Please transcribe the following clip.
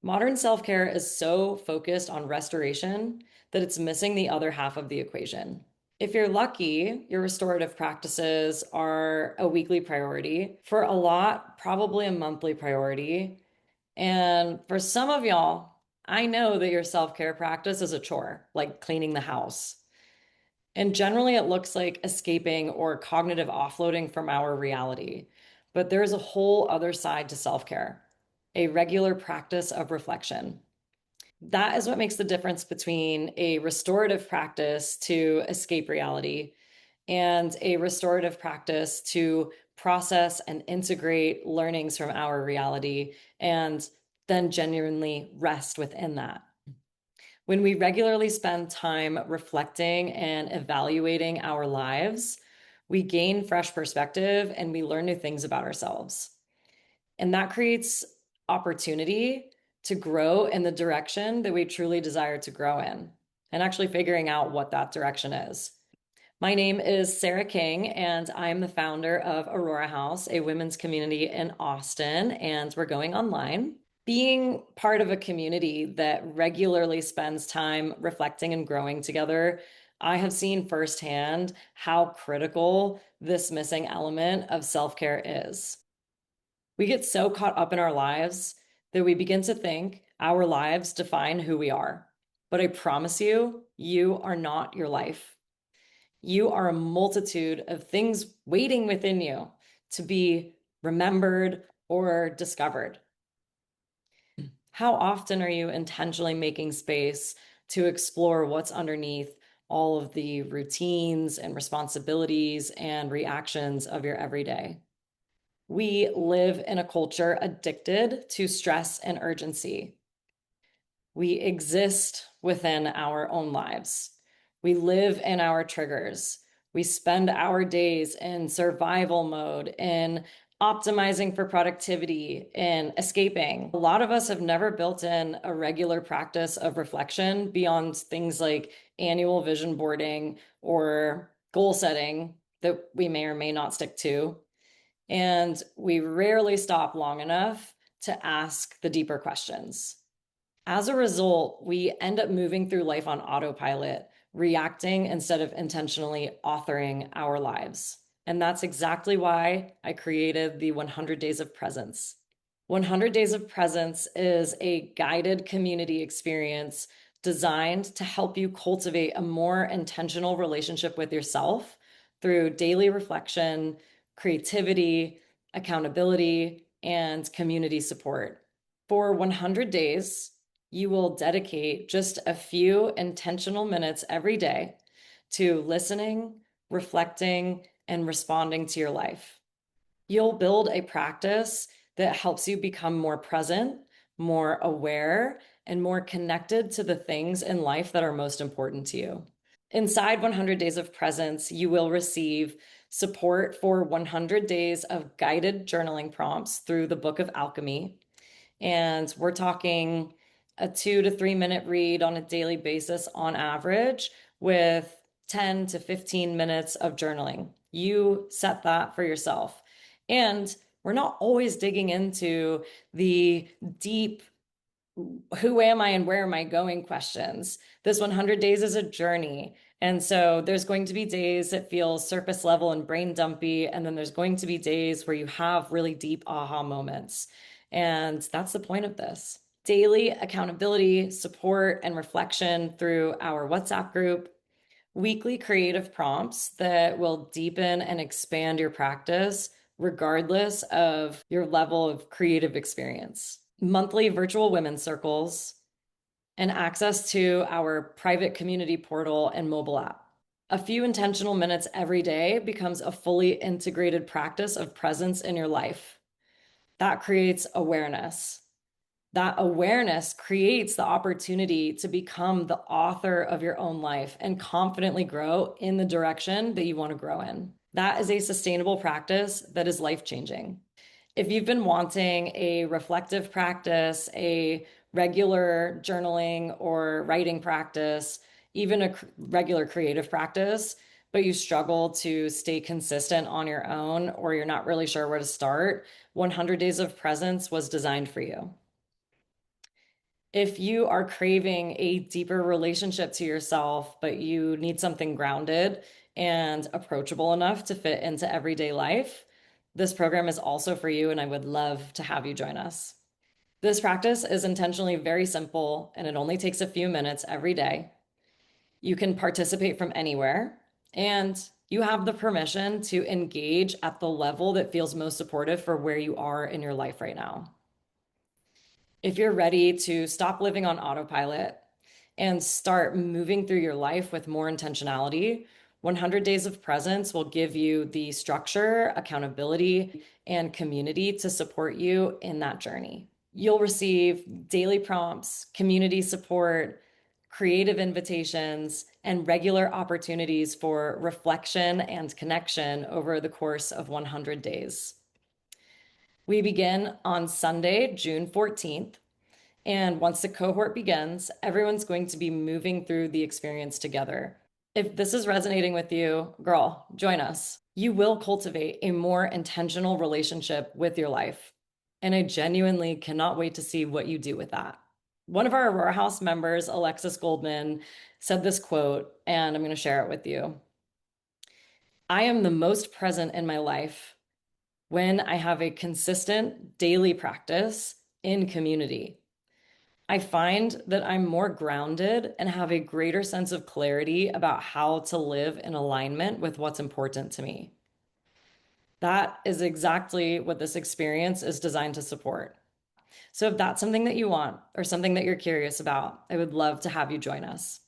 Modern self-care is so focused on restoration that it's missing the other half of the equation. If you're lucky, your restorative practices are a weekly priority. For a lot, probably a monthly priority. And for some of y'all, I know that your self-care practice is a chore, like cleaning the house. And generally, it looks like escaping or cognitive offloading from our reality. But there's a whole other side to self-care, a regular practice of reflection. That is what makes the difference between a restorative practice to escape reality and a restorative practice to process and integrate learnings from our reality and then genuinely rest within that. When we regularly spend time reflecting and evaluating our lives, we gain fresh perspective and we learn new things about ourselves. And that creates opportunity to grow in the direction that we truly desire to grow in, and actually figuring out what that direction is. My name is Sarah King, and I'm the founder of Aurora House, a women's community in Austin, and we're going online. Being part of a community that regularly spends time reflecting and growing together, I have seen firsthand how critical this missing element of self-care is. We get so caught up in our lives that we begin to think our lives define who we are. But I promise you, you are not your life. You are a multitude of things waiting within you to be remembered or discovered. How often are you intentionally making space to explore what's underneath all of the routines and responsibilities and reactions of your everyday? We live in a culture addicted to stress and urgency. We exist within our own lives. We live in our triggers. We spend our days in survival mode, in optimizing for productivity, in escaping. A lot of us have never built in a regular practice of reflection beyond things like annual vision boarding or goal setting that we may or may not stick to. And we rarely stop long enough to ask the deeper questions. As a result, we end up moving through life on autopilot, reacting instead of intentionally authoring our lives. And that's exactly why I created the 100 Days of Presence. 100 Days of Presence is a guided community experience designed to help you cultivate a more intentional relationship with yourself through daily reflection, creativity, accountability, and community support. For 100 days, you will dedicate just a few intentional minutes every day to listening, reflecting, and responding to your life. You'll build a practice that helps you become more present, more aware, and more connected to the things in life that are most important to you. Inside 100 Days of Presence, you will receive support for 100 days of guided journaling prompts through the Book of Alchemy. And we're talking a 2 to 3 minute read on a daily basis on average with 10 to 15 minutes of journaling. You set that for yourself. And we're not always digging into the deep who am I and where am I going questions. This 100 days is a journey. And so there's going to be days that feel surface level and brain dumpy. And then there's going to be days where you have really deep aha moments. And that's the point of this. Daily accountability, support, and reflection through our WhatsApp group, weekly creative prompts that will deepen and expand your practice regardless of your level of creative experience, monthly virtual women's circles, and access to our private community portal and mobile app. A few intentional minutes every day becomes a fully integrated practice of presence in your life. That creates awareness. That awareness creates the opportunity to become the author of your own life and confidently grow in the direction that you want to grow in. That is a sustainable practice that is life-changing. If you've been wanting a reflective practice, a regular journaling or writing practice, even a regular creative practice, but you struggle to stay consistent on your own or you're not really sure where to start, 100 Days of Presence was designed for you. If you are craving a deeper relationship to yourself, but you need something grounded and approachable enough to fit into everyday life, this program is also for you, and I would love to have you join us. This practice is intentionally very simple, and it only takes a few minutes every day. You can participate from anywhere, and you have the permission to engage at the level that feels most supportive for where you are in your life right now. If you're ready to stop living on autopilot and start moving through your life with more intentionality, 100 Days of Presence will give you the structure, accountability, and community to support you in that journey. You'll receive daily prompts, community support, creative invitations, and regular opportunities for reflection and connection over the course of 100 days. We begin on Sunday, June 14th. And once the cohort begins, everyone's going to be moving through the experience together. If this is resonating with you, girl, join us. You will cultivate a more intentional relationship with your life. And I genuinely cannot wait to see what you do with that. One of our Aurora House members, Alexis Goldman, said this quote, and I'm going to share it with you. I am the most present in my life when I have a consistent daily practice in community. I find that I'm more grounded and have a greater sense of clarity about how to live in alignment with what's important to me. That is exactly what this experience is designed to support. So if that's something that you want or something that you're curious about, I would love to have you join us.